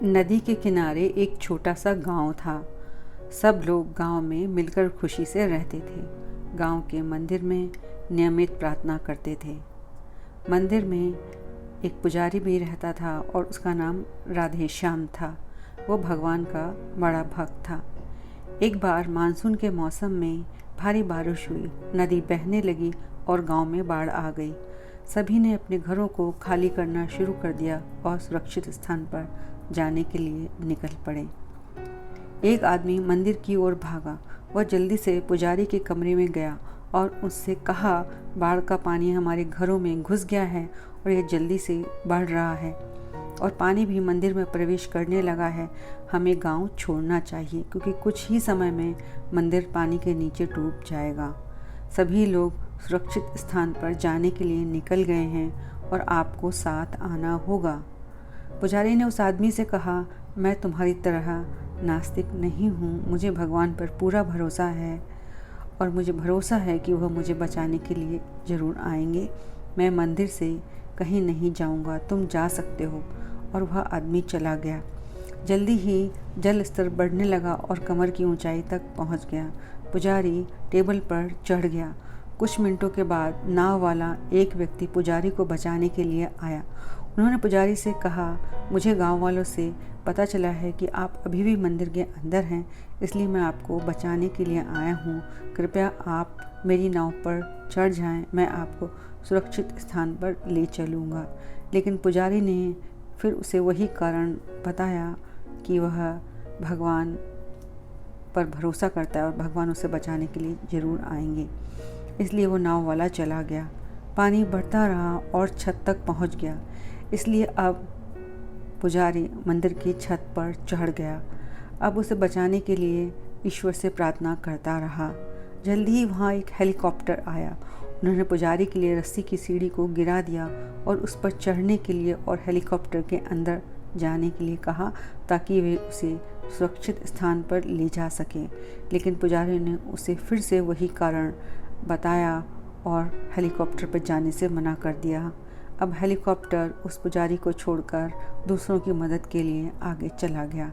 नदी के किनारे एक छोटा सा गांव था। सब लोग गांव में मिलकर खुशी से रहते थे। गांव के मंदिर में नियमित प्रार्थना करते थे। मंदिर में एक पुजारी भी रहता था और उसका नाम राधेश्याम था। वो भगवान का बड़ा भक्त था। एक बार मानसून के मौसम में भारी बारिश हुई, नदी बहने लगी और गांव में बाढ़ आ गई। सभी ने अपने घरों को खाली करना शुरू कर दिया और सुरक्षित स्थान पर जाने के लिए निकल पड़े। एक आदमी मंदिर की ओर भागा। वह जल्दी से पुजारी के कमरे में गया और उससे कहा, बाढ़ का पानी हमारे घरों में घुस गया है और यह जल्दी से बढ़ रहा है और पानी भी मंदिर में प्रवेश करने लगा है। हमें गांव छोड़ना चाहिए क्योंकि कुछ ही समय में मंदिर पानी के नीचे डूब जाएगा। सभी लोग सुरक्षित स्थान पर जाने के लिए निकल गए हैं और आपको साथ आना होगा। पुजारी ने उस आदमी से कहा, मैं तुम्हारी तरह नास्तिक नहीं हूँ। मुझे भगवान पर पूरा भरोसा है और मुझे भरोसा है कि वह मुझे बचाने के लिए ज़रूर आएंगे। मैं मंदिर से कहीं नहीं जाऊँगा, तुम जा सकते हो। और वह आदमी चला गया। जल्दी ही जल स्तर बढ़ने लगा और कमर की ऊंचाई तक पहुंच गया। पुजारी टेबल पर चढ़ गया। कुछ मिनटों के बाद नाव वाला एक व्यक्ति पुजारी को बचाने के लिए आया। उन्होंने पुजारी से कहा, मुझे गांव वालों से पता चला है कि आप अभी भी मंदिर के अंदर हैं, इसलिए मैं आपको बचाने के लिए आया हूँ। कृपया आप मेरी नाव पर चढ़ जाएं, मैं आपको सुरक्षित स्थान पर ले चलूँगा। लेकिन पुजारी ने फिर उसे वही कारण बताया कि वह भगवान पर भरोसा करता है और भगवान उसे बचाने के लिए ज़रूर आएंगे। इसलिए वो नाव वाला चला गया। पानी बढ़ता रहा और छत तक पहुंच गया। इसलिए अब पुजारी मंदिर की छत पर चढ़ गया। अब उसे बचाने के लिए ईश्वर से प्रार्थना करता रहा। जल्दी ही वहाँ एक हेलीकॉप्टर आया। उन्होंने पुजारी के लिए रस्सी की सीढ़ी को गिरा दिया और उस पर चढ़ने के लिए और हेलीकॉप्टर के अंदर जाने के लिए कहा ताकि वे उसे सुरक्षित स्थान पर ले जा सकें। लेकिन पुजारी ने उसे फिर से वही कारण बताया और हेलीकॉप्टर पर जाने से मना कर दिया। अब हेलीकॉप्टर उस पुजारी को छोड़कर दूसरों की मदद के लिए आगे चला गया।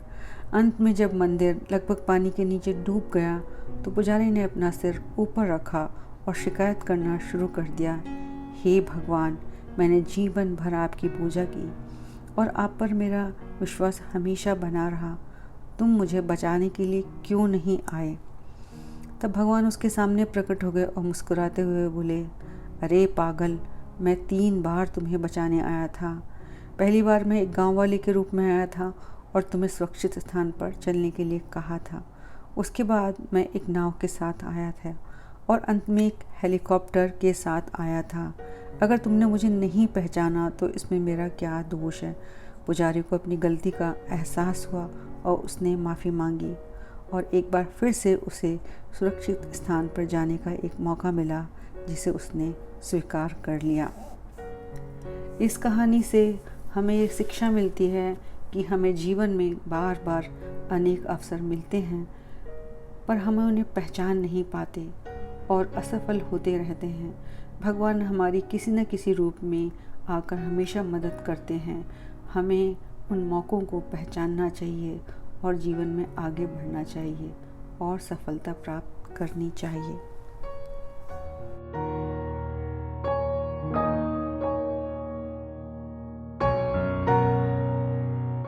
अंत में जब मंदिर लगभग पानी के नीचे डूब गया तो पुजारी ने अपना सिर ऊपर रखा और शिकायत करना शुरू कर दिया, हे भगवान, मैंने जीवन भर आपकी पूजा की और आप पर मेरा विश्वास हमेशा बना रहा। तुम मुझे बचाने के लिए क्यों नहीं आए? तब भगवान उसके सामने प्रकट हो गए और मुस्कुराते हुए बोले, अरे पागल, मैं 3 बार तुम्हें बचाने आया था। पहली बार मैं एक गांव वाले के रूप में आया था और तुम्हें सुरक्षित स्थान पर चलने के लिए कहा था। उसके बाद मैं एक नाव के साथ आया था और अंत में एक हेलीकॉप्टर के साथ आया था। अगर तुमने मुझे नहीं पहचाना तो इसमें मेरा क्या दोष है? पुजारी को अपनी गलती का एहसास हुआ और उसने माफ़ी मांगी और एक बार फिर से उसे सुरक्षित स्थान पर जाने का एक मौका मिला जिसे उसने स्वीकार कर लिया। इस कहानी से हमें ये शिक्षा मिलती है कि हमें जीवन में बार बार अनेक अवसर मिलते हैं पर हमें उन्हें पहचान नहीं पाते और असफल होते रहते हैं। भगवान हमारी किसी न किसी रूप में आकर हमेशा मदद करते हैं। हमें उन मौक़ों को पहचानना चाहिए और जीवन में आगे बढ़ना चाहिए और सफलता प्राप्त करनी चाहिए।